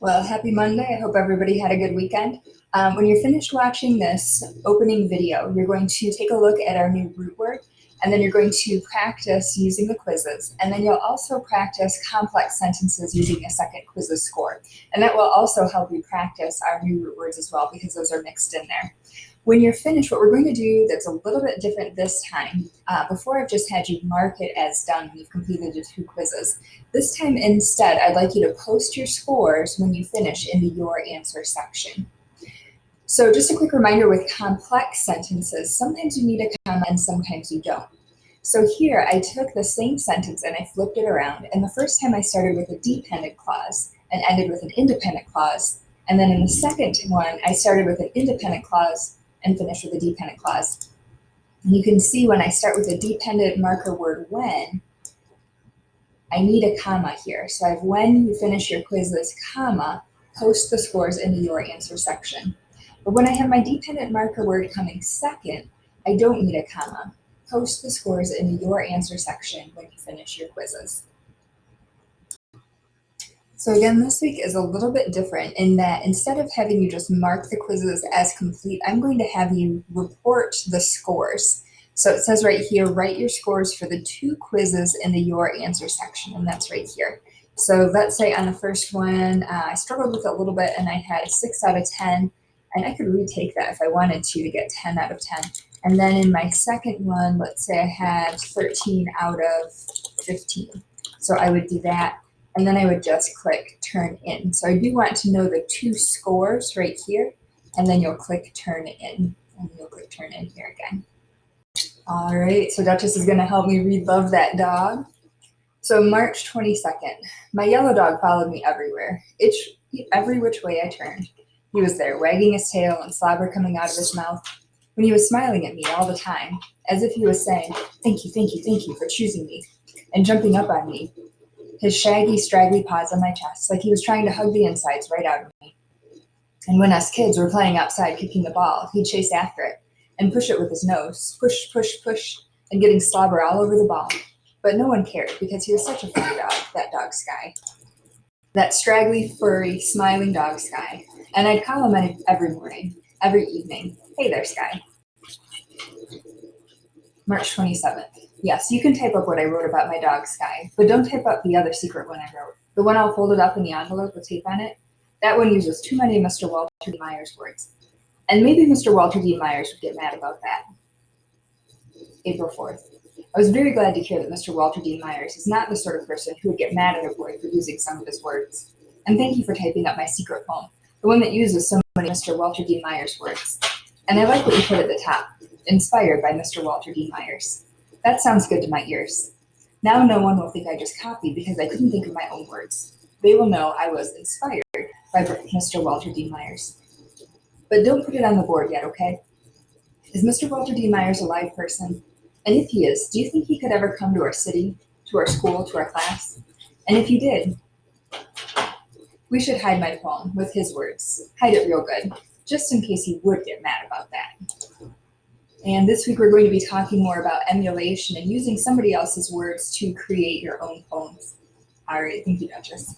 Well, happy Monday. I hope everybody had a good weekend. When you're finished watching this opening video, you're going to take a look at our new root word, and then you're going to practice using the quizzes. And then you'll also practice complex sentences using a second quizzes score. And that will also help you practice our new root words as well, because those are mixed in there. When you're finished, what we're going to do that's a little bit different this time, before I've just had you mark it as done when you've completed the 2 quizzes. This time instead, I'd like you to post your scores when you finish in the Your Answer section. So just a quick reminder with complex sentences, sometimes you need a comma and sometimes you don't. So here I took the same sentence and I flipped it around, and the first time I started with a dependent clause and ended with an independent clause, and then in the second one I started with an independent clause and finished with a dependent clause. And you can see when I start with a dependent marker word when, I need a comma here. So I have when you finish your quizzes, comma, post the scores in the Your Answer section. But when I have my dependent marker word coming second, I don't need a comma. Post the scores in the Your Answer section when you finish your quizzes. So again, this week is a little bit different in that instead of having you just mark the quizzes as complete, I'm going to have you report the scores. So it says right here, write your scores for the 2 quizzes in the Your Answer section, and that's right here. So let's say on the first one, I struggled with it a little bit and I had a 6 out of 10, and I could retake that if I wanted to get 10 out of 10. And then in my second one, let's say I had 13 out of 15. So I would do that. And then I would just click turn in. So I do want to know the 2 scores right here, and then you'll click turn in, and you'll click turn in here again. All right, so Duchess is gonna help me read Love That Dog. So March 22nd, my yellow dog followed me everywhere. Every which way I turned. He was there, wagging his tail and slobber coming out of his mouth, when he was smiling at me all the time, as if he was saying, thank you, thank you, thank you for choosing me, and jumping up on me. His shaggy, straggly paws on my chest, like he was trying to hug the insides right out of me. And when us kids were playing outside kicking the ball, he'd chase after it and push it with his nose, push, push, push, and getting slobber all over the ball. But no one cared because he was such a funny dog, that dog Sky. That straggly, furry, smiling dog Sky. And I'd call him every morning, every evening. Hey there, Sky. March 27th. Yes, you can type up what I wrote about my dog Sky, but don't type up the other secret one I wrote. The one I'll fold it up in the envelope with tape on it. That one uses too many Mr. Walter D. Myers words. And maybe Mr. Walter D. Myers would get mad about that. April 4th. I was very glad to hear that Mr. Walter D. Myers is not the sort of person who would get mad at a boy for using some of his words. And thank you for typing up my secret poem, the one that uses so many Mr. Walter D. Myers words. And I like what you put at the top, inspired by Mr. Walter D. Myers. That sounds good to my ears. Now no one will think I just copied because I couldn't think of my own words. They will know I was inspired by Mr. Walter D. Myers. But don't put it on the board yet, okay? Is Mr. Walter D. Myers a live person? And if he is, do you think he could ever come to our city, to our school, to our class? And if he did, we should hide my poem with his words. Hide it real good, just in case he would get mad about that. And this week we're going to be talking more about emulation and using somebody else's words to create your own poems. All right, thank you, Duchess.